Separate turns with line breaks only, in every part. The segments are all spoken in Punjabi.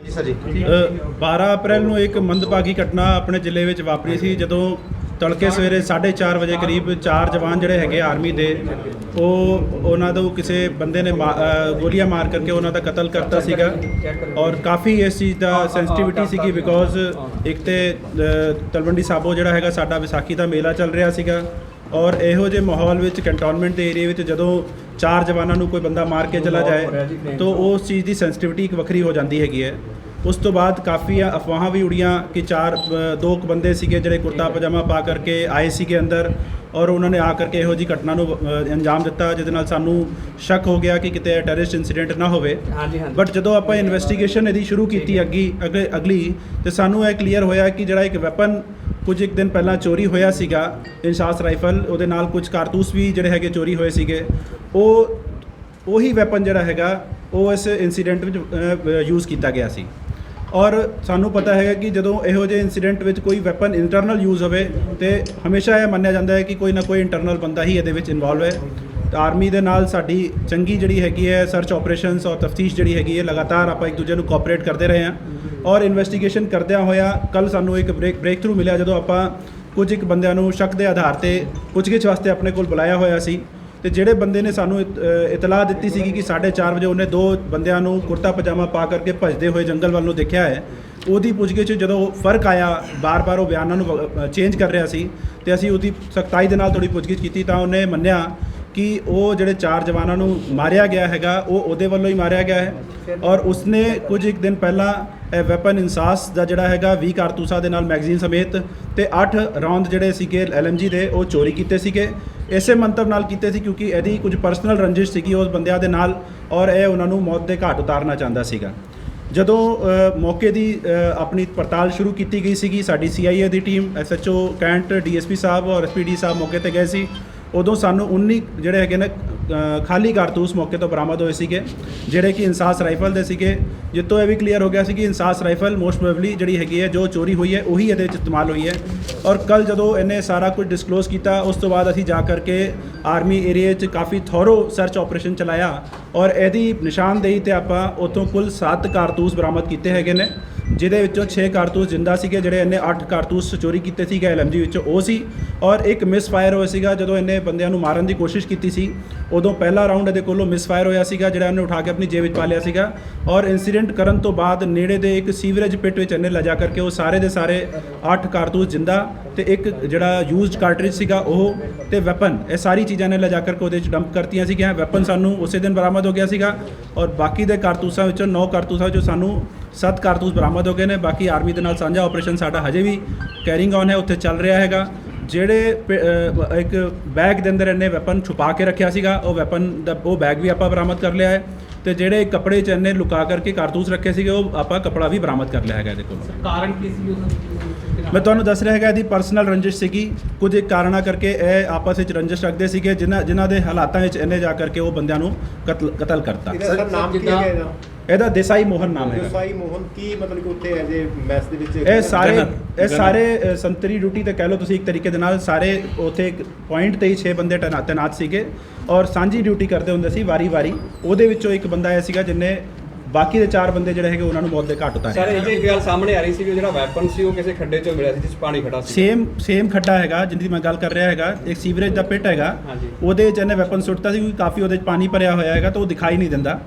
ਜੀ ਸਰ ਜੀ
12 ਅਪ੍ਰੈਲ ਨੂੰ ਇੱਕ ਮੰਦਭਾਗੀ ਘਟਨਾ ਆਪਣੇ ਜ਼ਿਲ੍ਹੇ ਵਿੱਚ ਵਾਪਰੀ ਸੀ ਜਦੋਂ ਤੜਕੇ ਸਵੇਰੇ 4:30 ਵਜੇ ਕਰੀਬ 4 ਜਵਾਨ ਜਿਹੜੇ ਹੈਗੇ ਆਰਮੀ ਦੇ ਉਹਨਾਂ ਤੋਂ ਕਿਸੇ ਬੰਦੇ ਨੇ ਗੋਲੀਆਂ ਮਾਰ ਕਰਕੇ ਉਹਨਾਂ ਦਾ ਕਤਲ ਕਰਤਾ ਸੀਗਾ। ਔਰ ਕਾਫੀ ਇਸ ਚੀਜ਼ ਦਾ ਸੈਂਸਿਟੀਵਿਟੀ ਸੀਗੀ ਬਿਕੋਜ਼ ਇੱਕ ਤੇ ਤਲਵੰਡੀ ਸਾਬੋ ਜਿਹੜਾ ਹੈਗਾ ਸਾਡਾ ਵਿਸਾਖੀ ਦਾ ਮੇਲਾ ਚੱਲ ਰਿਹਾ ਸੀਗਾ ਔਰ ਇਹੋ ਜਿਹੇ ਮਾਹੌਲ ਵਿੱਚ ਕੰਟੋਨਮੈਂਟ ਦੇ ਏਰੀਆ ਵਿੱਚ ਜਦੋਂ 4 ਜਵਾਨਾਂ ਨੂੰ ਕੋਈ ਬੰਦਾ ਮਾਰ ਕੇ ਚਲਾ ਜਾਏ ਤਾਂ ਉਸ ਚੀਜ਼ ਦੀ ਸੈਂਸਿਟੀਵਿਟੀ ਇੱਕ ਵੱਖਰੀ ਹੋ ਜਾਂਦੀ ਹੈਗੀ ਹੈ। ਉਸ ਤੋਂ ਬਾਅਦ ਕਾਫੀ ਅਫਵਾਹਾਂ ਵੀ ਉੜੀਆਂ ਕਿ ਦੋ ਬੰਦੇ ਸੀਗੇ ਜਿਹੜੇ ਕੁਰਤਾ ਪਜਾਮਾ ਪਾ ਕਰਕੇ ਆਏ ਸੀਗੇ ਅੰਦਰ ਔਰ ਉਹਨਾਂ ਨੇ ਆ ਕਰਕੇ ਇਹੋ ਜਿਹੀ ਘਟਨਾ ਨੂੰ ਅੰਜਾਮ ਦਿੱਤਾ ਜਿਹਦੇ ਨਾਲ ਸਾਨੂੰ ਸ਼ੱਕ ਹੋ ਗਿਆ ਕਿ ਕਿਤੇ ਟੈਰਰਿਸਟ ਇਨਸੀਡੈਂਟ ਨਾ ਹੋਵੇ। ਬਟ ਜਦੋਂ ਆਪਾਂ ਇਨਵੈਸਟੀਗੇਸ਼ਨ ਇਹਦੀ ਸ਼ੁਰੂ ਕੀਤੀ ਅਗਲੀ ਤੇ ਸਾਨੂੰ ਇਹ ਕਲੀਅਰ ਹੋਇਆ ਕਿ ਜਿਹੜਾ ਇੱਕ ਵੈਪਨ ਕੁਝ ਇੱਕ ਦਿਨ ਪਹਿਲਾਂ ਚੋਰੀ ਹੋਇਆ ਸੀਗਾ ਇੰਸਾਸ ਰਾਈਫਲ, ਉਹਦੇ ਨਾਲ ਕੁਝ ਕਾਰਤੂਸ ਵੀ ਜਿਹੜੇ ਹੈਗੇ ਚੋਰੀ ਹੋਏ ਸੀਗੇ। ਉਹੀ ਵੈਪਨ ਜਿਹੜਾ ਹੈਗਾ ਉਹ ਇਸ ਇਨਸੀਡੈਂਟ ਵਿੱਚ ਯੂਜ਼ ਕੀਤਾ ਗਿਆ ਸੀ। ਔਰ ਸਾਨੂੰ ਪਤਾ ਹੈਗਾ ਕਿ ਜਦੋਂ ਇਹੋ ਜਿਹੇ ਇਨਸੀਡੈਂਟ ਵਿੱਚ ਕੋਈ ਵੈਪਨ ਇੰਟਰਨਲ ਯੂਜ਼ ਹੋਵੇ ਤੇ ਹਮੇਸ਼ਾ ਇਹ ਮੰਨਿਆ ਜਾਂਦਾ ਹੈ ਕਿ ਕੋਈ ਨਾ ਕੋਈ ਇੰਟਰਨਲ ਬੰਦਾ ਹੀ ਇਹਦੇ ਵਿੱਚ ਇਨਵੋਲਵ ਹੈ। ਆਰਮੀ ਦੇ ਨਾਲ ਸਾਡੀ ਚੰਗੀ ਜਿਹੜੀ ਹੈਗੀ ਹੈ ਸਰਚ ਆਪਰੇਸ਼ਨਸ ਔਰ ਤਫਤੀਸ਼ ਜਿਹੜੀ ਹੈਗੀ ਹੈ ਲਗਾਤਾਰ ਆਪਾਂ ਇੱਕ ਦੂਜੇ ਨੂੰ ਕੋਆਪਰੇਟ ਕਰਦੇ ਰਹੇ ਹਾਂ ਔਰ ਇਨਵੈਸਟੀਗੇਸ਼ਨ ਕਰਦਿਆਂ ਹੋਇਆ ਕੱਲ ਸਾਨੂੰ ਇੱਕ ਬ੍ਰੇਕ ਥਰੂ ਮਿਲਿਆ ਜਦੋਂ ਆਪਾਂ ਕੁਝ ਇੱਕ ਬੰਦਿਆਂ ਨੂੰ ਸ਼ੱਕ ਦੇ ਆਧਾਰ ਤੇ ਪੁੱਛਗਿੱਛ ਵਾਸਤੇ ਆਪਣੇ ਕੋਲ ਬੁਲਾਇਆ ਹੋਇਆ ਸੀ ਤੇ ਜਿਹੜੇ ਬੰਦੇ ਨੇ ਸਾਨੂੰ ਇਤਲਾਹ ਦਿੱਤੀ ਸੀਗੀ ਕਿ 4:30 ਵਜੇ ਉਹਨੇ 2 ਬੰਦਿਆਂ ਨੂੰ ਕੁਰਤਾ ਪਜਾਮਾ ਪਾ ਕਰਕੇ ਭੱਜਦੇ ਹੋਏ ਜੰਗਲ ਵੱਲ ਨੂੰ ਦੇਖਿਆ ਹੈ। ਉਹਦੀ ਪੁੱਛਗਿੱਛ ਜਦੋਂ ਫਰਕ ਆਇਆ ਬਾਰ-ਬਾਰ ਉਹ ਬਿਆਨਾਂ ਨੂੰ ਚੇਂਜ ਕਰ ਰਿਹਾ ਸੀ ਤੇ ਅਸੀਂ ਉਹਦੀ ਸਖਤਾਈ ਦੇ ਨਾਲ ਥੋੜੀ ਪੁੱਛਗਿੱਛ ਕੀਤੀ ਤਾਂ ਉਹਨੇ ਮੰਨਿਆ ਕਿ ਉਹ ਜਿਹੜੇ 4 ਜਵਾਨਾਂ ਨੂੰ ਮਾਰਿਆ ਗਿਆ ਹੈਗਾ ਉਹ ਉਹਦੇ ਵੱਲੋਂ ਹੀ ਮਾਰਿਆ ਗਿਆ ਹੈ ਔਰ ਉਸਨੇ ਕੁਝ ਇੱਕ ਦਿਨ ਪਹਿਲਾਂ ਇਹ ਵੈਪਨ ਇੰਸਾਸ ਦਾ ਜਿਹੜਾ ਹੈਗਾ 20 ਕਾਰਤੂਸਾਂ ਦੇ ਨਾਲ ਮੈਗਜ਼ੀਨ ਸਮੇਤ ਤੇ 8 ਰੌਂਦ ਜਿਹੜੇ ਸੀਗੇ LMG ਦੇ ਉਹ ਚੋਰੀ ਕੀਤੇ ਸੀਗੇ। ਇਸੇ ਮੰਤਵ ਨਾਲ ਕੀਤੇ ਸੀ ਕਿਉਂਕਿ ਇਹਦੀ ਕੁਝ ਪਰਸਨਲ ਰੰਜਿਸ਼ ਸੀਗੀ ਉਸ ਬੰਦਿਆਂ ਦੇ ਨਾਲ ਔਰ ਇਹ ਉਹਨਾਂ ਨੂੰ ਮੌਤ ਦੇ ਘਾਟ ਉਤਾਰਨਾ ਚਾਹੁੰਦਾ ਸੀਗਾ। ਜਦੋਂ ਮੌਕੇ ਦੀ ਆਪਣੀ ਪੜਤਾਲ ਸ਼ੁਰੂ ਕੀਤੀ ਗਈ ਸੀਗੀ ਸਾਡੀ CIA ਦੀ ਟੀਮ SHO ਕੈਂਟ DSP ਸਾਹਿਬ ਔਰ SPD ਸਾਹਿਬ ਮੌਕੇ ਤੇ ਗਏ ਸੀ ਉਦੋਂ ਸਾਨੂੰ 19 ਜਿਹੜੇ ਹੈਗੇ ਨੇ ਖਾਲੀ ਕਾਰਤੂਸ ਮੌਕੇ ਤੋਂ ਬਰਾਮਦ ਹੋਏ ਸੀਗੇ ਜਿਹੜੇ ਕਿ ਇੰਸਾਸ ਰਾਈਫਲ ਦੇ ਸੀਗੇ ਜਿੱਤੋਂ ਇਹ ਵੀ ਕਲੀਅਰ ਹੋ ਗਿਆ ਸੀ ਕਿ ਇੰਸਾਸ ਰਾਈਫਲ ਮੋਸਟ ਪ੍ਰੋਬੇਬਲੀ ਜਿਹੜੀ ਹੈਗੀ ਹੈ ਜੋ ਚੋਰੀ ਹੋਈ ਹੈ ਉਹੀ ਇਹਦੇ ਵਿੱਚ ਇਸਤੇਮਾਲ ਹੋਈ ਹੈ। ਔਰ ਕੱਲ ਜਦੋਂ ਇਹਨੇ ਸਾਰਾ ਕੁਝ ਡਿਸਕਲੋਜ਼ ਕੀਤਾ ਉਸ ਤੋਂ ਬਾਅਦ ਅਸੀਂ ਜਾ ਕਰਕੇ ਆਰਮੀ ਏਰੀਏ 'ਚ ਕਾਫੀ ਥੋਰੋ ਸਰਚ ਆਪਰੇਸ਼ਨ ਚਲਾਇਆ ਔਰ ਇਹਦੀ ਨਿਸ਼ਾਨਦੇਹੀ ਤੇ ਆਪਾਂ ਉੱਥੋਂ ਕੁੱਲ 7 ਕਾਰਤੂਸ ਬਰਾਮਦ ਕੀਤੇ ਹੈਗੇ ਨੇ ਜਿਹਦੇ ਵਿੱਚੋਂ 6 ਕਾਰਤੂਸ ਜਿੰਦਾ ਸੀਗੇ ਜਿਹੜੇ ਇਹਨੇ 8 ਕਾਰਤੂਸ ਚੋਰੀ ਕੀਤੇ ਸੀਗੇ LMG ਵਿੱਚੋਂ ਉਹ ਸੀ ਔਰ ਇੱਕ ਮਿਸਫਾਇਰ ਹੋਇਆ ਸੀਗਾ ਜਦੋਂ ਇਹਨੇ ਬੰਦਿਆਂ ਨੂੰ ਮਾਰਨ ਦੀ ਕੋਸ਼ਿਸ਼ ਕੀਤੀ ਸੀ ਉਦੋਂ ਪਹਿਲਾ ਰਾਊਂਡ ਇਹਦੇ ਕੋਲੋਂ ਮਿਸਫਾਇਰ ਹੋਇਆ ਸੀਗਾ ਜਿਹੜਾ ਇਹਨੇ ਉਠਾ ਕੇ ਆਪਣੀ ਜੇਬ ਵਿੱਚ ਪਾ ਲਿਆ ਸੀਗਾ ਔਰ ਇਨਸੀਡੈਂਟ ਕਰਨ ਤੋਂ ਬਾਅਦ ਨੇੜੇ ਦੇ ਇੱਕ ਸੀਵਰੇਜ ਪਿਟ ਵਿੱਚ ਇਹਨੇ ਲਿਜਾ ਕਰਕੇ ਉਹ ਸਾਰੇ ਦੇ ਸਾਰੇ 8 ਕਾਰਤੂਸ ਜਿੰਦਾ ਤੇ ਇੱਕ ਜਿਹੜਾ ਯੂਜ਼ਡ ਕਾਰਟ੍ਰਿਜ ਸੀਗਾ ਉਹ ਤੇ ਵੈਪਨ ਇਹ ਸਾਰੀ ਚੀਜ਼ਾਂ ਨੇ ਲਿਜਾ ਕਰਕੇ ਉਹਦੇ 'ਚ ਡੰਪ ਕਰਤੀਆਂ ਸੀਗੀਆਂ। ਵੈਪਨ ਸਾਨੂੰ ਉਸੇ ਦਿਨ ਬਰਾਮਦ ਹੋ ਗਿਆ ਸੀਗਾ ਔਰ ਬਾਕੀ ਦੇ ਕਾਰਤੂਸਾਂ ਵਿੱਚੋਂ 9 ਕਾਰਤੂਸਾਂ ਵਿੱਚੋਂ ਸਾਨੂੰ 7 ਕਾਰਤੂਸ ਬਰਾਮਦ ਹੋ ਗਏ ਨੇ। ਬਾਕੀ ਆਰਮੀ ਦੇ ਨਾਲ ਸਾਂਝਾ ਆਪਰੇਸ਼ਨ ਸਾਡਾ ਹਜੇ ਵੀ ਕੈਰਿੰਗ ਔਨ ਹੈ ਉੱਥੇ ਚੱਲ ਰਿਹਾ ਹੈਗਾ। ਜਿਹੜੇ ਇੱਕ ਬੈਗ ਦੇ ਅੰਦਰ ਇਹਨੇ ਵੈਪਨ ਛੁਪਾ ਕੇ ਰੱਖਿਆ ਸੀਗਾ ਉਹ ਵੈਪਨ ਦਾ ਉਹ ਬੈਗ ਵੀ ਆਪਾਂ ਬਰਾਮਦ ਕਰ ਲਿਆ ਹੈ ਤੇ ਜਿਹੜੇ ਕੱਪੜੇ 'ਚ ਇਹਨੇ ਲੁਕਾ ਕਰਕੇ ਕਾਰਤੂਸ ਰੱਖੇ ਸੀਗੇ ਉਹ ਆਪਾਂ ਕੱਪੜਾ ਵੀ ਬਰਾਮਦ ਕਰ ਲਿਆ ਹੈਗਾ ਇਹਦੇ ਕੋਲ।
ਕਾਰਨ ਕੀ ਸੀ
ਮੈਂ ਤੁਹਾਨੂੰ ਦੱਸ ਰਿਹਾ ਹੈਗਾ ਇਹਦੀ ਪਰਸਨਲ ਰੰਜਿਸ਼ ਸੀਗੀ ਕੁਝ ਇੱਕ ਕਾਰਨਾਂ ਕਰਕੇ ਇਹ ਆਪਸ ਵਿੱਚ ਰੰਜਿਸ਼ ਰੱਖਦੇ ਸੀਗੇ ਜਿਨ੍ਹਾਂ ਦੇ ਹਾਲਾਤਾਂ ਵਿੱਚ ਇਹਨੇ ਜਾ ਕਰਕੇ ਉਹ ਬੰਦਿਆਂ ਨੂੰ ਕਤਲ ਕਰਤਾ।
ਸਰ ਨਾਮ ਕੀ ਹੈ
ਇਹਦਾ ਦੇਸਾਈ ਮੋਹਨ ਨਾਮ ਹੈ।
ਦੇਸਾਈ ਮੋਹਨ ਕੀ ਮਤਲਬ ਕਿ ਉੱਥੇ ਐਜ਼ ਏ ਮੈਸ ਦੇ ਵਿੱਚ
ਇਹ ਸਾਰੇ ਸੰਤਰੀ ਡਿਊਟੀ ਤੇ ਕਹਿ ਲਓ ਤੁਸੀਂ ਇੱਕ ਤਰੀਕੇ ਦੇ ਨਾਲ ਸਾਰੇ ਉੱਥੇ ਇੱਕ ਪੁਆਇੰਟ ਤੇ ਹੀ 6 ਬੰਦੇ ਤੈਨਾਤ ਸੀਗੇ ਔਰ ਸਾਂਝੀ ਡਿਊਟੀ ਕਰਦੇ ਹੁੰਦੇ ਸੀ ਵਾਰੀ ਉਹਦੇ ਵਿੱਚੋਂ ਇੱਕ ਬੰਦਾ ਆਇਆ ਸੀਗਾ ਜਿੰਨੇ ਬਾਕੀ ਦੇ 4 ਬੰਦੇ ਜਿਹੜੇ ਹੈਗੇ ਉਹਨਾਂ ਨੂੰ ਮੌਤ ਦੇ ਘਾਟ ਉਤਾਰਿਆ।
ਸਰ ਇਹ ਇੱਕ ਗੱਲ ਸਾਹਮਣੇ ਆ ਰਹੀ ਸੀ ਕਿ ਜਿਹੜਾ ਵੈਪਨ ਸੀ ਉਹ ਕਿਸੇ ਖੱਡੇ 'ਚੋਂ ਮਿਲਿਆ ਸੀ ਜਿਸ ਪਾਣੀ ਖੜਾ ਸੀ।
ਸੇਮ ਖੱਡਾ ਹੈਗਾ ਜਿਹਦੀ ਮੈਂ ਗੱਲ ਕਰ ਰਿਹਾ ਹੈਗਾ ਇੱਕ ਸੀਵਰੇਜ ਦਾ ਪਿਟ ਹੈਗਾ ਉਹਦੇ 'ਚ ਇਹਨੇ ਵੈਪਨ ਸੁੱਟਤਾ ਸੀ ਕਿਉਂਕਿ ਕਾਫੀ ਉਹਦੇ 'ਚ ਪਾਣੀ ਭਰਿਆ ਹੋਇਆ ਹੈਗਾ ਤਾਂ ਉਹ ਦਿਖਾਈ ਨਹੀਂ ਦਿੰਦਾ।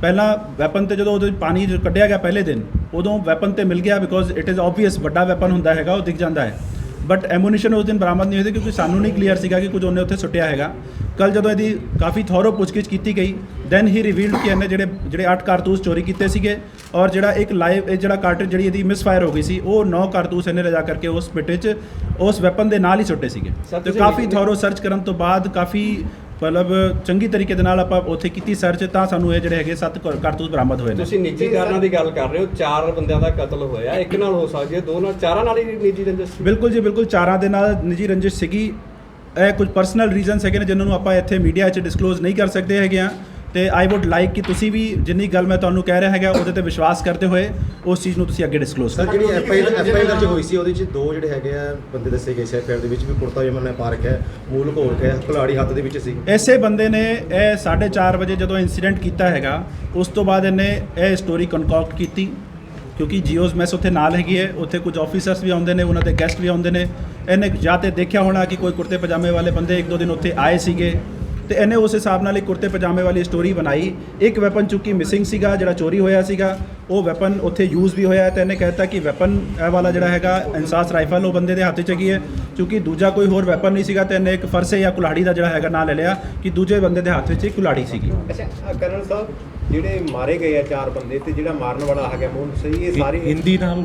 ਪਹਿਲਾਂ ਵੈਪਨ ਤੇ ਜਦੋਂ ਉਹਦੇ ਪਾਣੀ ਕੱਢਿਆ ਗਿਆ ਪਹਿਲੇ ਦਿਨ ਉਦੋਂ ਵੈਪਨ ਤੇ ਮਿਲ ਗਿਆ ਬਿਕੋਜ਼ ਇਟ ਇਜ਼ ਆਬਵੀਅਸ ਵੱਡਾ ਵੈਪਨ ਹੁੰਦਾ ਹੈਗਾ ਉਹ ਦਿਖ ਜਾਂਦਾ ਹੈ ਬਟ ਐਮੂਨੀਸ਼ਨ ਉਸ ਦਿਨ ਬਰਾਮਦ ਨਹੀਂ ਹੋਈ ਕਿਉਂਕਿ ਸਾਨੂੰ ਨਹੀਂ ਕਲੀਅਰ ਸੀਗਾ ਕਿ ਕੁਝ ਉਹਨੇ ਉੱਥੇ ਸੁੱਟਿਆ ਹੈਗਾ। ਕੱਲ ਜਦੋਂ ਇਹਦੀ ਕਾਫੀ ਥੋਰੋ ਪੁੱਛਗਿੱਛ ਕੀਤੀ ਗਈ ਦੈਨ ਹੀ ਰਿਵੀਲਡ ਕਿ ਇਹਨੇ ਜਿਹੜੇ 8 ਕਾਰਤੂਸ ਚੋਰੀ ਕੀਤੇ ਸੀਗੇ ਔਰ ਜਿਹੜਾ ਇੱਕ ਲਾਈਵ ਜਿਹੜਾ ਕਾਰਟ੍ਰਿਜ ਜਿਹੜੀ ਇਹਦੀ ਮਿਸਫਾਇਰ ਹੋ ਗਈ ਸੀ ਉਹ 9 ਕਾਰਤੂਸ ਇਹਨੇ ਲਿਜਾ ਕਰਕੇ ਉਸ ਪਿਟ 'ਚ ਉਸ ਵੈਪਨ ਦੇ ਨਾਲ ਹੀ ਸੁੱਟੇ ਸੀਗੇ ਤੇ ਕਾਫੀ ਥੋਰੋ ਸਰਚ ਕਰਨ ਤੋਂ ਬਾਅਦ ਕਾਫੀ ਮਤਲਬ ਚੰਗੀ ਤਰੀਕੇ ਦੇ ਨਾਲ ਆਪਾਂ ਉੱਥੇ ਕੀਤੀ ਸਰਚ ਤਾਂ ਸਾਨੂੰ ਇਹ ਜਿਹੜੇ ਹੈਗੇ 7 ਕਾਰਤੂਸ ਬਰਾਮਦ ਹੋਏ ਨੇ।
ਤੁਸੀਂ ਨਿੱਜੀ ਕਾਰਨਾਂ ਦੀ ਗੱਲ ਕਰ ਰਹੇ ਹੋ 4 ਬੰਦਿਆਂ ਦਾ ਕਤਲ ਹੋਇਆ ਇੱਕ ਨਾਲ ਹੋ ਸਕਦੀ ਹੈ 2 ਨਾਲ 4 ਨਾਲ ਹੀ ਨਿੱਜੀ ਰੰਜਿਸ਼?
ਬਿਲਕੁਲ ਜੀ ਬਿਲਕੁਲ 4 ਦੇ ਨਾਲ ਨਿੱਜੀ ਰੰਜਿਸ਼ ਸੀਗੀ। ਇਹ ਕੁਝ ਪਰਸਨਲ ਰੀਜ਼ਨਸ ਹੈਗੇ ਨੇ ਜਿਨ੍ਹਾਂ ਨੂੰ ਆਪਾਂ ਇੱਥੇ ਮੀਡੀਆ 'ਚ ਡਿਸਕਲੋਜ਼ ਨਹੀਂ ਕਰ ਸਕਦੇ ਹੈਗੇ ਆ ਤੇ ਆਈ ਵੁੱਡ ਲਾਈਕ ਕਿ ਤੁਸੀਂ ਵੀ ਜਿੰਨੀ ਗੱਲ ਮੈਂ ਤੁਹਾਨੂੰ ਕਹਿ ਰਿਹਾ ਹੈਗਾ ਉਹਦੇ ਤੇ ਵਿਸ਼ਵਾਸ ਕਰਦੇ ਹੋਏ ਉਸ ਚੀਜ਼ ਨੂੰ ਤੁਸੀਂ ਅੱਗੇ ਡਿਸਕਲੋਜ਼ ਕਰੋ।
ਜਿਹੜੀ FIR ਦਰਜ ਹੋਈ ਸੀ ਉਹਦੇ ਵਿੱਚ 2 ਜਿਹੜੇ ਹੈਗੇ ਆ ਬੰਦੇ ਦੱਸੇ ਗਏ ਸੀ FIR ਦੇ ਵਿੱਚ ਵੀ ਕੁਰਤਾ ਪਜਾਮਾ ਨੇ ਪਾ ਰੱਖਿਆ ਮੂਲ ਘੋਲ ਕੇ ਕੁਲਾੜੀ ਹੱਥ ਦੇ ਵਿੱਚ ਸੀ।
ਐਸੇ ਬੰਦੇ ਨੇ ਇਹ 4:30 ਵਜੇ ਜਦੋਂ ਇਨਸੀਡੈਂਟ ਕੀਤਾ ਹੈਗਾ ਉਸ ਤੋਂ ਬਾਅਦ ਇਹਨੇ ਇਹ ਸਟੋਰੀ ਕਨਕੌਕਟ ਕੀਤੀ ਕਿਉਂਕਿ ਜੀਓਜ਼ ਮੈਸ ਉੱਥੇ ਨਾਲ ਹੈਗੀ ਹੈ, ਉੱਥੇ ਕੁਝ ਆਫੀਸਰਸ ਵੀ ਆਉਂਦੇ ਨੇ, ਉਹਨਾਂ ਦੇ ਗੈਸਟ ਵੀ ਆਉਂਦੇ ਨੇ। ਇਹਨੇ ਜਾਂ ਤੇ ਦੇਖਿਆ ਹੋਣਾ ਕਿ ਕੋਈ ਕੁੜਤੇ ਪਜਾਮੇ ਵਾਲੇ ਬੰਦੇ 1-2 ਦਿਨ ਉੱਥੇ ਆਏ ਸੀਗੇ, ਤੇ ਇਹਨੇ ਉਸ ਹਿਸਾਬ ਨਾਲ ਇੱਕ ਕੁੜਤੇ ਪਜਾਮੇ ਵਾਲੀ ਸਟੋਰੀ ਬਣਾਈ। ਇੱਕ ਵੈਪਨ ਚੁੱਕੀ ਮਿਸਿੰਗ ਸੀਗਾ, ਜਿਹੜਾ ਚੋਰੀ ਹੋਇਆ ਸੀਗਾ, ਉਹ ਵੈਪਨ ਉੱਥੇ ਯੂਜ਼ ਵੀ ਹੋਇਆ, ਤੇ ਇਹਨੇ ਕਹਿਤਾ ਕਿ ਵੈਪਨ ਇਹ ਵਾਲਾ ਜਿਹੜਾ ਹੈਗਾ ਇੰਸਾਸ ਰਾਈਫਲ ਉਹ ਬੰਦੇ ਦੇ ਹੱਥ 'ਚ ਹੈਗੀ ਹੈ, ਕਿਉਂਕਿ ਦੂਜਾ ਕੋਈ ਹੋਰ ਵੈਪਨ ਨਹੀਂ ਸੀਗਾ। ਤੇ ਇਹਨੇ ਇੱਕ ਫਰਸੇ ਜਾਂ ਕੁਲਾੜੀ ਦਾ ਜਿਹੜਾ ਹੈਗਾ ਨਾਂ ਲੈ ਲਿਆ ਕਿ ਦੂਜੇ ਬੰਦੇ ਦੇ ਹੱਥ ਵਿੱਚ ਇੱਕ ਕੁਲਾੜੀ ਸੀਗੀ।
ਅੱਛਾ ਕਰਨਲ ਸਾਹਿਬ, ਜਿਹੜੇ ਮਾਰੇ ਗਏ ਆ 4 ਬੰਦੇ ਤੇ ਜਿਹੜਾ ਮਾਰਨ वाला ਹੈਗਾ ਮੋਹਨ सही, ये सारे
हिंदी नाम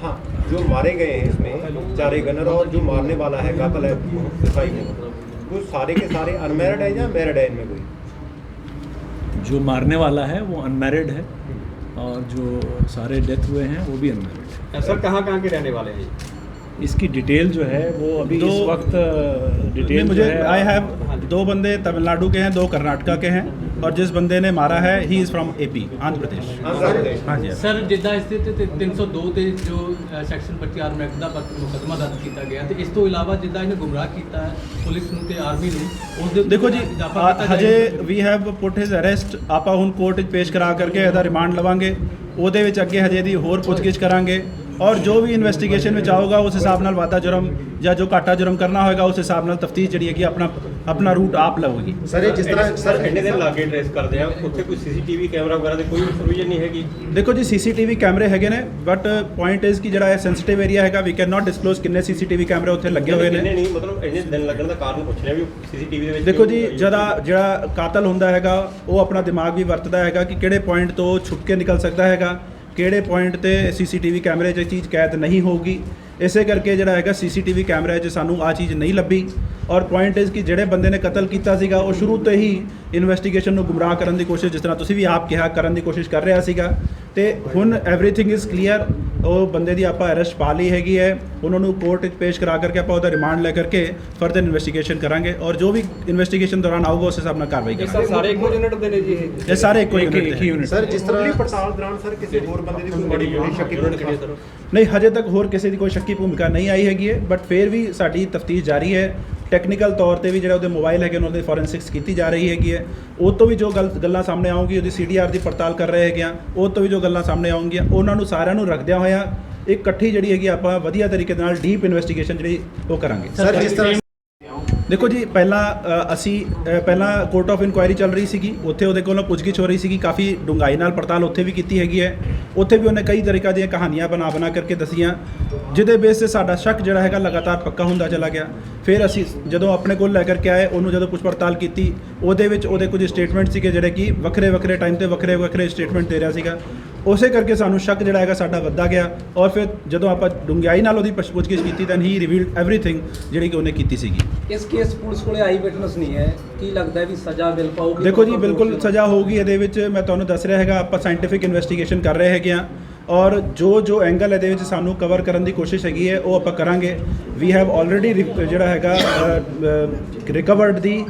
हाँ जो मारे गए हैं इसमें 4 गनर और जो मारने वाला है कातल है सिपाही में, वो सारे के सारे अनमैरिड है या मैरिड है इनमें कोई?
जो मारने वाला है वो अनमैरिड है और जो सारे डेथ हुए हैं वो भी अनमैरिड है।
सर कहाँ के रहने वाले हैं ये?
इसकी डिटेल जो है वो अभी इस वक्त डिटेल
मुझे
जो है
आई हैव 2 बंदे तमिलनाडु के हैं, 2 कर्नाटका के हैं, और जिस बंदे ने मारा है he is from AP Andhra Pradesh. हाँ जी
ਸਰ ਜਿੱਦਾਂ ਇਸ ਤੇ 302 ਤੇ ਜੋ ਸੈਕਸ਼ਨ 25 ਆਰਮ ਐਕਟ ਦਾ ਮੁਕੱਦਮਾ ਦਰਜ ਕੀਤਾ ਗਿਆ, ਤੇ ਇਸ ਤੋਂ ਇਲਾਵਾ ਜਿੱਦਾਂ ਇਹਨੇ ਗੁੰਮਰਾਹ ਕੀਤਾ ਹੈ ਪੁਲਿਸ ਨੂੰ ਤੇ ਆਰਮੀ ਨੂੰ, ਉਸ ਦੇ ਉੱਤੇ
ਦੇਖੋ ਜੀ
ਇਜ਼ਾਫਾ ਕੀਤਾ
ਹਜੇ
ਜਾਏਗਾ।
We have put his arrest. ਆਪਾਂ ਹੁਣ ਕੋਰਟ ਵਿੱਚ ਪੇਸ਼ ਕਰਾ ਕਰਕੇ ਇਹਦਾ ਰਿਮਾਂਡ ਲਵਾਂਗੇ, ਉਹਦੇ ਵਿੱਚ ਅੱਗੇ ਹਜੇ ਦੀ ਹੋਰ ਪੁੱਛਗਿੱਛ ਕਰਾਂਗੇ, ਔਰ ਜੋ ਵੀ ਇਨਵੈਸਟੀਗੇਸ਼ਨ ਵਿੱਚ ਆਊਗਾ ਉਸ ਹਿਸਾਬ ਨਾਲ ਵਾਧਾ ਜੁਰਮ ਜਾਂ ਜੋ ਘਾਟਾ ਜੁਰਮ ਕਰਨਾ ਹੋਏਗਾ ਉਸ ਹਿਸਾਬ ਨਾਲ ਤਫਤੀਸ਼ ਜਿਹੜੀ ਹੈਗੀ ਆਪਣਾ ਰੂਟ ਆਪ ਲਵੇਗੀ।
ਸਰ ਇਹ ਜਿਸ ਤਰ੍ਹਾਂ
ਸਰ ਇੰਨੇ ਦਿਨ ਲਾਗੇ ਟ੍ਰੇਸ ਕਰਦੇ ਆ, ਉੱਥੇ ਕੋਈ ਸੀਸੀਟੀਵੀ ਕੈਮਰਾ ਵਗੈਰਾ ਦੀ ਕੋਈ ਪ੍ਰੋਵੀਜ਼ਨ ਨਹੀਂ ਹੈਗੀ?
ਦੇਖੋ ਜੀ CCTV ਕੈਮਰੇ ਹੈਗੇ ਨੇ, ਬਟ ਪੁਆਇੰਟ ਇਜ਼ ਕਿ ਜਿਹੜਾ ਇਹ ਸੈਂਸਿਟਿਵ ਏਰੀਆ ਹੈਗਾ, ਵੀ ਕੈਨ ਨਾਟ ਡਿਸਕਲੋਜ਼ ਕਿੰਨੇ CCTV ਕੈਮਰੇ ਉੱਥੇ ਲੱਗੇ ਹੋਏ
ਕਿੰਨੇ
ਨੇ।
ਨਹੀਂ, ਮਤਲਬ ਇੰਨੇ ਦਿਨ ਲੱਗਣ ਦਾ ਕਾਰਨ ਪੁੱਛ ਰਿਹਾ ਵੀ ਸੀਸੀਟੀਵੀ ਦੇ ਵਿੱਚ
ਦੇਖੋ ਜੀ ਜਿਹੜਾ ਕਾਤਲ ਹੁੰਦਾ ਹੈਗਾ ਉਹ ਆਪਣਾ ਦਿਮਾਗ ਵੀ ਵਰਤਦਾ ਹੈਗਾ ਕਿ ਕਿਹੜੇ ਪੁਆਇੰਟ ਤੋਂ ਛੁਪ ਕੇ ਨਿਕਲ ਸਕਦਾ ਹੈਗਾ, ਕਿਹੜੇ ਪੁਆਇੰਟ ਤੇ CCTV ਕੈਮਰੇ 'ਚ ਚੀਜ਼ ਕੈਦ ਨਹੀਂ ਹੋਊਗੀ। ਇਸੇ ਕਰਕੇ ਜਿਹੜਾ ਹੈਗਾ CCTV ਕੈਮਰੇ 'ਚ ਸਾਨੂੰ ਆ ਚੀਜ਼ ਨਹੀਂ ਲੱਭੀ, ਔਰ ਪੁਆਇੰਟ ਇਜ਼ ਕਿ ਜਿਹੜੇ ਬੰਦੇ ਨੇ ਕਤਲ ਕੀਤਾ ਸੀਗਾ ਉਹ ਸ਼ੁਰੂ ਤੋਂ ਹੀ ਇਨਵੈਸਟੀਗੇਸ਼ਨ ਨੂੰ ਗੁੰਮਰਾਹ ਕਰਨ ਦੀ ਕੋਸ਼ਿਸ਼, ਜਿਸ ਤਰ੍ਹਾਂ ਤੁਸੀਂ ਵੀ ਆਪ ਕਿਹਾ, ਕਰਨ ਦੀ ਕੋਸ਼ਿਸ਼ ਕਰ ਰਿਹਾ ਸੀਗਾ। ਤੇ ਹੁਣ ਐਵਰੀਥਿੰਗ ਇਜ਼ ਕਲੀਅਰ। ਉਹ ਬੰਦੇ ਦੀ ਆਪਾਂ ਅਰੈਸਟ ਪਾ ਲਈ ਹੈਗੀ ਹੈ, ਉਹਨਾਂ ਨੂੰ ਕੋਰਟ ਵਿੱਚ ਪੇਸ਼ ਕਰਾ ਕਰਕੇ ਆਪਾਂ ਉਹਦਾ ਰਿਮਾਂਡ ਲੈ ਕਰਕੇ ਫਰਦਰ ਇਨਵੈਸਟੀਗੇਸ਼ਨ ਕਰਾਂਗੇ, ਔਰ ਜੋ ਵੀ ਇਨਵੈਸਟੀਗੇਸ਼ਨ ਦੌਰਾਨ ਆਊਗਾ ਉਸ ਹਿਸਾਬ ਨਾਲ ਕਾਰਵਾਈ
ਸਰ
ਕਰਾਂਗੇ।
ਸਾਰੇ ਇੱਕੋ ਯੂਨਿਟ ਦੇ ਨੇ ਜੀ
ਇਹ ਸਾਰੇ ਇੱਕੋ
एक
ਯੂਨਿਟ
ही यूनिट।
ਸਰ ਜਿਸ ਤਰ੍ਹਾਂ
ਮੁੱਢਲੀ ਪੜਤਾਲ ਦੌਰਾਨ ਸਰ ਕਿਸੇ ਹੋਰ ਬੰਦੇ ਦੀ ਕੋਈ ਬੜੀ ਸ਼ੱਕੀ ਭੂਮਿਕਾ?
ਨਹੀਂ, ਹਜੇ ਤੱਕ ਹੋਰ ਕਿਸੇ ਦੀ ਕੋਈ ਸ਼ੱਕੀ ਭੂਮਿਕਾ ਨਹੀਂ ਆਈ ਹੈਗੀ ਹੈ, ਬਟ ਫਿਰ ਵੀ ਸਾਡੀ ਤਫਤੀਸ਼ ਜਾਰੀ ਹੈ। ਟੈਕਨੀਕਲ ਤੌਰ ਤੇ ਵੀ ਜਿਹੜਾ ਉਹਦੇ ਮੋਬਾਈਲ ਹੈਗੇ ਉਹਨਾਂ ਦੇ ਫੋਰੈਂਸਿਕਸ ਕੀਤੀ ਜਾ ਰਹੀ ਹੈਗੀ ਹੈ। ਉਹ ਤੋਂ ਵੀ ਜੋ ਗੱਲਾਂ ਸਾਹਮਣੇ ਆਉਣਗੀ, ਉਹਦੀ CDR ਦੀ ਪੜਤਾਲ ਕਰ ਰਹੇ ਹੈਗੇ ਆ, ਉਹ ਤੋਂ ਵੀ ਜੋ ਗੱਲਾਂ ਸਾਹਮਣੇ ਆਉਣਗੀਆਂ ਉਹਨਾਂ ਨੂੰ ਸਾਰਿਆਂ ਨੂੰ ਰੱਖਦਿਆਂ ਹੋਇਆ ਇੱਕ ਇਕੱਠੀ ਜਿਹੜੀ ਹੈਗੀ ਆਪਾਂ ਵਧੀਆ ਤਰੀਕੇ ਦੇ ਨਾਲ ਡੀਪ ਇਨਵੈਸਟੀਗੇਸ਼ਨ ਜਿਹੜੀ ਉਹ ਕਰਾਂਗੇ।
ਸਰ ਜਿਸ ਤਰ੍ਹਾਂ
ਦੇਖੋ ਜੀ ਪਹਿਲਾਂ ਕੋਰਟ ਆਫ ਇਨਕੁਆਇਰੀ ਚੱਲ ਰਹੀ ਸੀਗੀ, ਉੱਥੇ ਉਹਦੇ ਕੋਲੋਂ ਪੁੱਛਗਿੱਛ ਹੋ ਰਹੀ ਸੀਗੀ, ਕਾਫੀ ਡੂੰਘਾਈ ਨਾਲ ਪੜਤਾਲ ਉੱਥੇ ਵੀ ਕੀਤੀ ਹੈਗੀ ਹੈ। ਉੱਥੇ ਵੀ ਉਹਨੇ ਕਈ ਤਰੀਕਾਂ ਦੀਆਂ ਕਹਾਣੀਆਂ ਬਣਾ ਕਰਕੇ ਦੱਸੀਆਂ, ਜਿਹਦੇ ਬੇਸ 'ਤੇ ਸਾਡਾ ਸ਼ੱਕ ਜਿਹੜਾ ਹੈਗਾ ਲਗਾਤਾਰ ਪੱਕਾ ਹੁੰਦਾ ਚਲਾ ਗਿਆ। ਫਿਰ ਅਸੀਂ ਜਦੋਂ ਆਪਣੇ ਕੋਲ ਲੈ ਕਰਕੇ ਆਏ, ਉਹਨੂੰ ਜਦੋਂ ਪੁੱਛ ਪੜਤਾਲ ਕੀਤੀ, ਉਹਦੇ ਵਿੱਚ ਉਹਦੇ ਕੁਝ ਸਟੇਟਮੈਂਟ ਸੀਗੇ ਜਿਹੜੇ ਕਿ ਵੱਖਰੇ ਟਾਈਮ ਤੇ ਵੱਖਰੇ ਸਟੇਟਮੈਂਟ ਦੇ ਰਿਹਾ ਸੀਗਾ। ਉਸੇ ਕਰਕੇ ਸਾਨੂੰ ਸ਼ੱਕ ਜਿਹੜਾ ਹੈਗਾ ਸਾਡਾ ਵੱਧਦਾ ਗਿਆ, ਔਰ ਫਿਰ ਜਦੋਂ ਆਪਾਂ ਡੂੰਘਾਈ ਨਾਲ ਉਹਦੀ ਪੁੱਛਗਿੱਛ ਕੀਤੀ ਤਾਂ ਹੀ ਰਿਵੀਲਡ ਐਵਰੀਥਿੰਗ ਜਿਹੜੀ ਕਿ ਉਹਨੇ ਕੀਤੀ ਸੀਗੀ।
ਇਸ ਕੇਸ ਪੁਲਿਸ ਕੋਲੇ ਆਈ ਵਿਟਨੈਸ ਨਹੀਂ ਹੈ, ਕੀ ਲੱਗਦਾ ਹੈ ਵੀ ਸਜ਼ਾ ਮਿਲ ਪਾਊਗੀ?
ਦੇਖੋ ਜੀ ਬਿਲਕੁਲ ਸਜ਼ਾ ਹੋਊਗੀ ਇਹਦੇ ਵਿੱਚ। ਮੈਂ ਤੁਹਾਨੂੰ ਦੱਸ ਰਿਹਾ ਹੈਗਾ ਆਪਾਂ ਸਾਇੰਟੀਫਿਕ ਇਨਵੈਸਟੀਗੇਸ਼ਨ ਕਰ ਰਹੇ ਹੈਗੇ ਆ, ਔਰ ਜੋ ਐਂਗਲ ਇਹਦੇ ਵਿੱਚ ਸਾਨੂੰ ਕਵਰ ਕਰਨ ਦੀ ਕੋਸ਼ਿਸ਼ ਹੈਗੀ ਹੈ ਉਹ ਆਪਾਂ ਕਰਾਂਗੇ। ਵੀ ਹੈਵ ਆਲਰੇਡੀ ਜਿਹੜਾ ਹੈਗਾ ਰਿਕਵਰਡ ਦੀ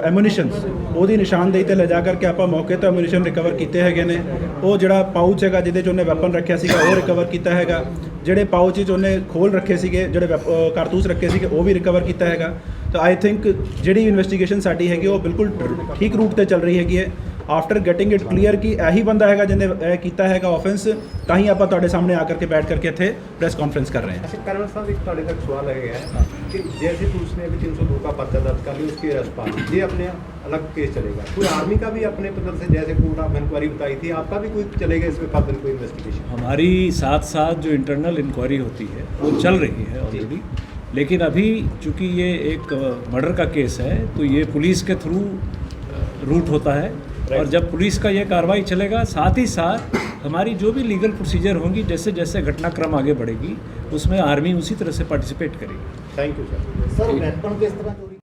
ਐਮੂਨੀਸ਼ਨਸ, ਉਹਦੀ ਨਿਸ਼ਾਨਦੇਹੀ ਤੇ ਲਿਜਾ ਕਰਕੇ ਆਪਾਂ ਮੌਕੇ ਤੇ ਐਮੂਨੀਸ਼ਨ ਰਿਕਵਰ ਕੀਤੇ ਹੈਗੇ ਨੇ। ਉਹ ਜਿਹੜਾ ਪਾਊਚ ਹੈਗਾ ਜਿਹਦੇ 'ਚ ਉਹਨੇ ਵੈਪਨ ਰੱਖਿਆ ਸੀਗਾ ਉਹ ਰਿਕਵਰ ਕੀਤਾ ਹੈਗਾ। ਜਿਹੜੇ ਪਾਊਚ 'ਚ ਉਹਨੇ ਖੋਲ ਰੱਖੇ ਸੀਗੇ, ਜਿਹੜੇ ਕਾਰਤੂਸ ਰੱਖੇ ਸੀਗੇ ਉਹ ਵੀ ਰਿਕਵਰ ਕੀਤਾ ਹੈਗਾ। ਤਾਂ ਆਈ ਥਿੰਕ ਜਿਹੜੀ ਇਨਵੈਸਟੀਗੇਸ਼ਨ ਸਾਡੀ ਹੈਗੀ ਉਹ ਬਿਲਕੁਲ ਠੀਕ ਰੂਟ ਤੇ ਚੱਲ ਰਹੀ ਹੈਗੀ ਹੈ। ਆਫਟਰ ਗੈਟਿੰਗ ਇਟ ਕਲੀਅਰ ਕਿ ਇਹੀ ਬੰਦਾ ਹੈਗਾ ਜਿਹਨੇ ਇਹ ਕੀਤਾ ਹੈਗਾ ਆਫੈਂਸ, ਤਾਂ ਹੀ ਆਪਾਂ ਤੁਹਾਡੇ ਸਾਹਮਣੇ ਆ ਕਰਕੇ ਬੈਠ ਕਰਕੇ ਇੱਥੇ ਪ੍ਰੈਸ ਕਾਨਫਰੰਸ कर रहे हैं।
अच्छा कर्नल साहब, एक थोड़े तक सवाल है कि जैसे पुलिस ने अभी 302 का पर्चा दर्ज कर लिया, उसकी अरेस्ट पा ली, ये अपने अलग केस चलेगा? कोई आर्मी का भी अपने पद से, जैसे कोर्ट ऑफ इंक्वायरी बताई थी, आपका भी कोई चलेगा इसमें फर्दर कोई इन्वेस्टिगेशन?
हमारी साथ जो इंटरनल इंक्वायरी होती है वो चल रही है ऑलरेडी, लेकिन अभी चूँकि ये एक मर्डर का केस है तो ये पुलिस के थ्रू रूट होता है, और जब पुलिस का ये कार्रवाई चलेगा साथ ही साथ हमारी जो भी लीगल प्रोसीजर होंगी, जैसे जैसे घटनाक्रम आगे बढ़ेगी उसमें आर्मी उसी तरह से पार्टिसिपेट करेगी।
Thank you sir.
Sir weapon ਕਿਸ ਤਰ੍ਹਾਂ